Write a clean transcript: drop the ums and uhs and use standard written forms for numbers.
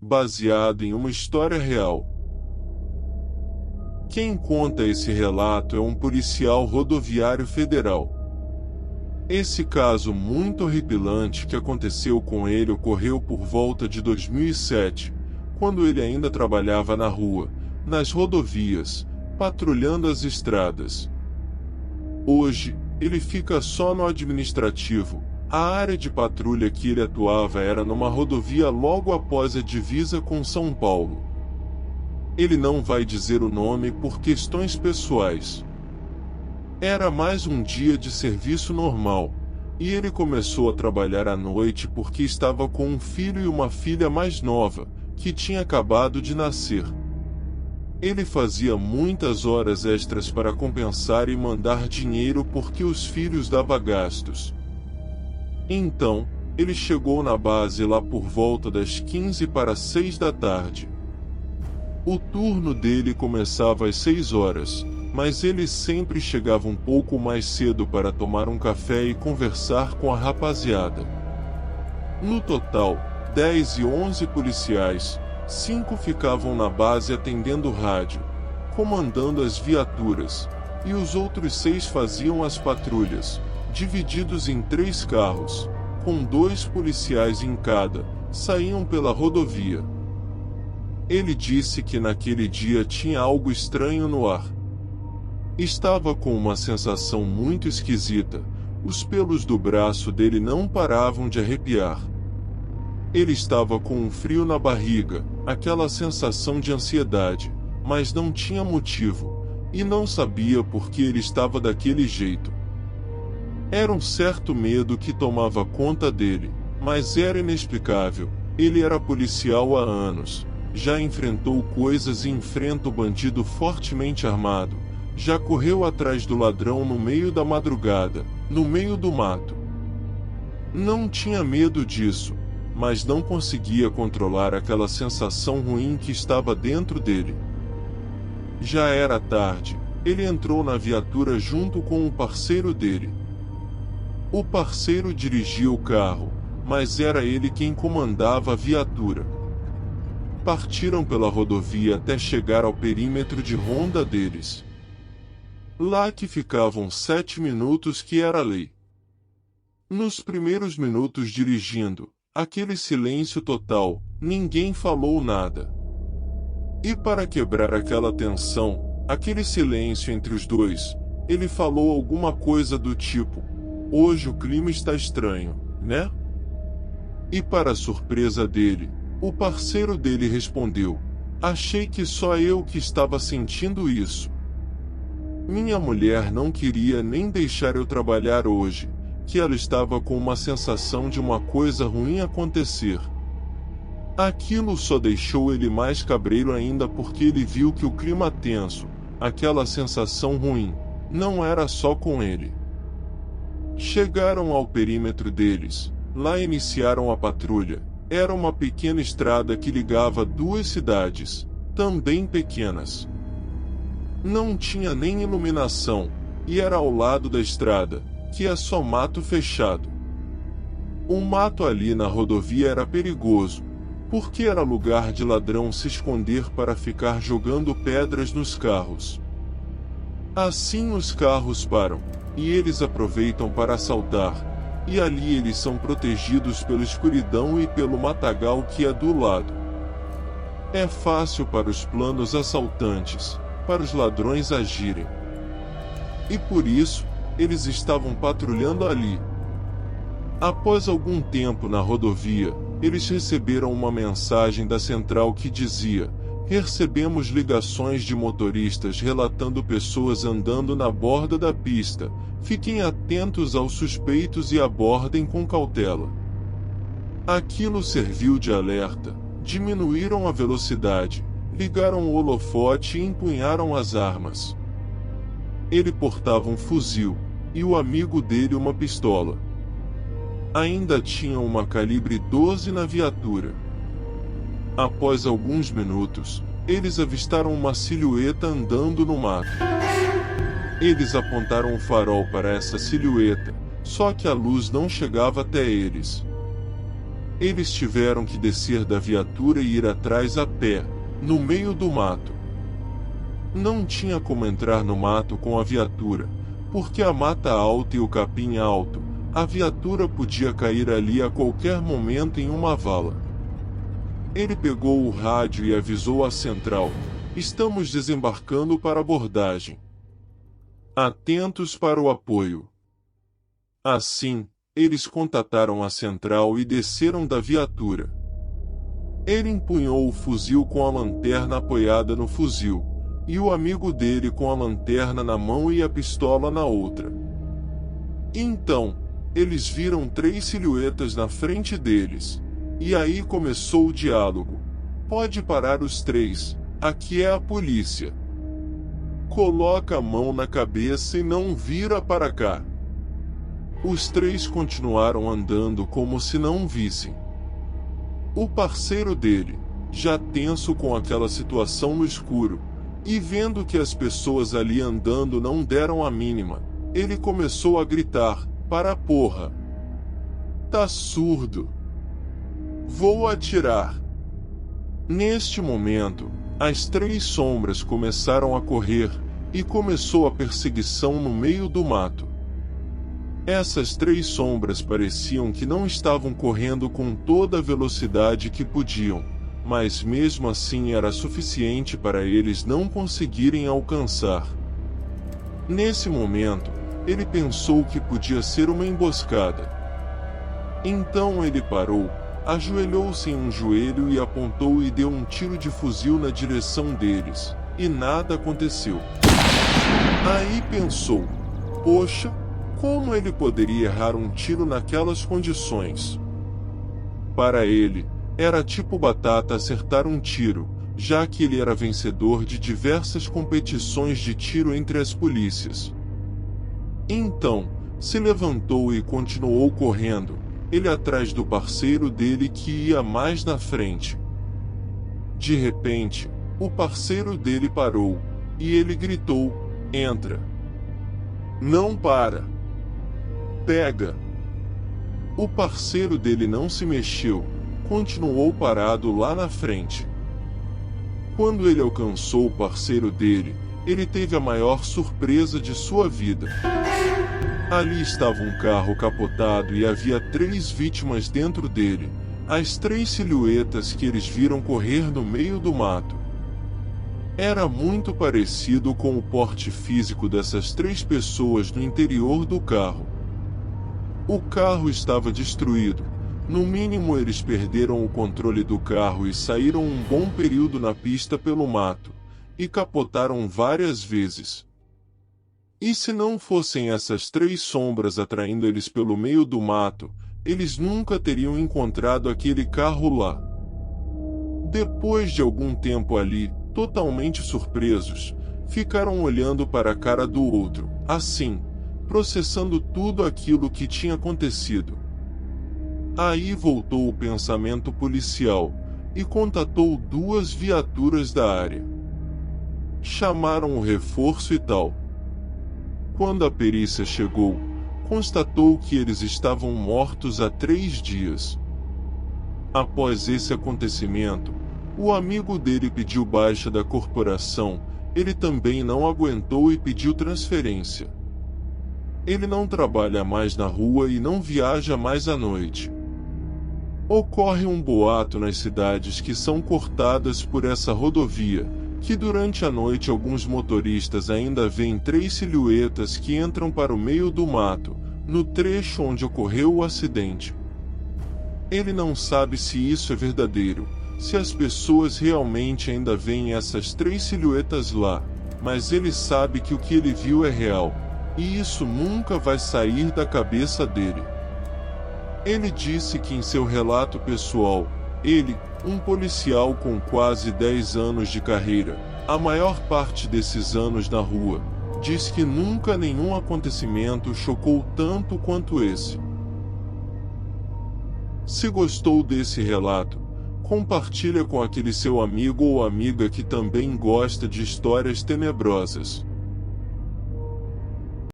baseado em uma história real. Quem conta esse relato é um policial rodoviário federal. Esse caso muito horripilante que aconteceu com ele ocorreu por volta de 2007, quando ele ainda trabalhava na rua, nas rodovias, patrulhando as estradas. Hoje, ele fica só no administrativo. A área de patrulha que ele atuava era numa rodovia logo após a divisa com São Paulo. Ele não vai dizer o nome por questões pessoais. Era mais um dia de serviço normal, e ele começou a trabalhar à noite porque estava com um filho e uma filha mais nova, que tinha acabado de nascer. Ele fazia muitas horas extras para compensar e mandar dinheiro porque os filhos davam gastos. Então, ele chegou na base lá por volta das 15 para 6 da tarde. O turno dele começava às 6 horas, mas ele sempre chegava um pouco mais cedo para tomar um café e conversar com a rapaziada. No total, 10 e 11 policiais, 5 ficavam na base atendendo o rádio, comandando as viaturas, e os outros 6 faziam as patrulhas, divididos em 3 carros, com 2 policiais em cada, saíam pela rodovia. Ele disse que naquele dia tinha algo estranho no ar. Estava com uma sensação muito esquisita, os pelos do braço dele não paravam de arrepiar. Ele estava com um frio na barriga, aquela sensação de ansiedade, mas não tinha motivo, e não sabia por que ele estava daquele jeito. Era um certo medo que tomava conta dele, mas era inexplicável. Ele era policial há anos, já enfrentou coisas e enfrenta o bandido fortemente armado, já correu atrás do ladrão no meio da madrugada, no meio do mato. Não tinha medo disso, mas não conseguia controlar aquela sensação ruim que estava dentro dele. Já era tarde, ele entrou na viatura junto com um parceiro dele. O parceiro dirigia o carro, mas era ele quem comandava a viatura. Partiram pela rodovia até chegar ao perímetro de ronda deles. Lá que ficavam 7 minutos que era a lei. Nos primeiros minutos dirigindo, aquele silêncio total, ninguém falou nada. E para quebrar aquela tensão, aquele silêncio entre os dois, ele falou alguma coisa do tipo: "Hoje o clima está estranho, né?" E para surpresa dele, o parceiro dele respondeu: "Achei que só eu que estava sentindo isso. Minha mulher não queria nem deixar eu trabalhar hoje, que ela estava com uma sensação de uma coisa ruim acontecer." Aquilo só deixou ele mais cabreiro ainda porque ele viu que o clima tenso, aquela sensação ruim, não era só com ele. Chegaram ao perímetro deles, lá iniciaram a patrulha. Era uma pequena estrada que ligava 2 cidades, também pequenas. Não tinha nem iluminação, e era ao lado da estrada, que é só mato fechado. O mato ali na rodovia era perigoso, porque era lugar de ladrão se esconder para ficar jogando pedras nos carros. Assim os carros param, e eles aproveitam para assaltar, e ali eles são protegidos pela escuridão e pelo matagal que é do lado. É fácil para os planos assaltantes, para os ladrões agirem. E por isso, eles estavam patrulhando ali. Após algum tempo na rodovia, eles receberam uma mensagem da central que dizia: "Recebemos ligações de motoristas relatando pessoas andando na borda da pista. Fiquem atentos aos suspeitos e abordem com cautela." Aquilo serviu de alerta. Diminuíram a velocidade, ligaram o holofote e empunharam as armas. Ele portava um fuzil, e o amigo dele uma pistola. Ainda tinha uma calibre 12 na viatura. Após alguns minutos, eles avistaram uma silhueta andando no mato. Eles apontaram o farol para essa silhueta, só que a luz não chegava até eles. Eles tiveram que descer da viatura e ir atrás a pé, no meio do mato. Não tinha como entrar no mato com a viatura, porque a mata alta e o capim alto, a viatura podia cair ali a qualquer momento em uma vala. Ele pegou o rádio e avisou a central: estamos desembarcando para abordagem. Atentos para o apoio. Assim, eles contataram a central e desceram da viatura. Ele empunhou o fuzil com a lanterna apoiada no fuzil, e o amigo dele com a lanterna na mão e a pistola na outra. Então, eles viram 3 silhuetas na frente deles, e aí começou o diálogo. Pode parar os 3, aqui é a polícia. Coloca a mão na cabeça e não vira para cá. Os 3 continuaram andando como se não vissem. O parceiro dele, já tenso com aquela situação no escuro, e vendo que as pessoas ali andando não deram a mínima, ele começou a gritar: para porra! Tá surdo! Vou atirar! Neste momento, as 3 sombras começaram a correr, e começou a perseguição no meio do mato. Essas 3 sombras pareciam que não estavam correndo com toda a velocidade que podiam, mas mesmo assim era suficiente para eles não conseguirem alcançar. Nesse momento, ele pensou que podia ser uma emboscada. Então ele parou, ajoelhou-se em um joelho e apontou e deu um tiro de fuzil na direção deles, e nada aconteceu. Aí pensou: poxa, como ele poderia errar um tiro naquelas condições? Para ele, era tipo batata acertar um tiro, já que ele era vencedor de diversas competições de tiro entre as polícias. Então, se levantou e continuou correndo, ele atrás do parceiro dele que ia mais na frente. De repente, o parceiro dele parou, e ele gritou: entra! Não para! Pega! O parceiro dele não se mexeu, continuou parado lá na frente. Quando ele alcançou o parceiro dele, ele teve a maior surpresa de sua vida. Ali estava um carro capotado e havia 3 vítimas dentro dele, as 3 silhuetas que eles viram correr no meio do mato. Era muito parecido com o porte físico dessas 3 pessoas no interior do carro. O carro estava destruído. No mínimo eles perderam o controle do carro e saíram um bom período na pista pelo mato, e capotaram várias vezes. E se não fossem essas 3 sombras atraindo eles pelo meio do mato, eles nunca teriam encontrado aquele carro lá. Depois de algum tempo ali, totalmente surpresos, ficaram olhando para a cara do outro, assim, processando tudo aquilo que tinha acontecido. Aí voltou o pensamento policial, e contatou 2 viaturas da área. Chamaram o reforço e tal. Quando a perícia chegou, constatou que eles estavam mortos há 3 dias. Após esse acontecimento, o amigo dele pediu baixa da corporação, ele também não aguentou e pediu transferência. Ele não trabalha mais na rua e não viaja mais à noite. Ocorre um boato nas cidades que são cortadas por essa rodovia, que durante a noite alguns motoristas ainda veem 3 silhuetas que entram para o meio do mato, no trecho onde ocorreu o acidente. Ele não sabe se isso é verdadeiro, se as pessoas realmente ainda veem essas 3 silhuetas lá, mas ele sabe que o que ele viu é real, e isso nunca vai sair da cabeça dele. Ele disse que em seu relato pessoal, ele, um policial com quase 10 anos de carreira, a maior parte desses anos na rua, diz que nunca nenhum acontecimento chocou tanto quanto esse. Se gostou desse relato, compartilha com aquele seu amigo ou amiga que também gosta de histórias tenebrosas.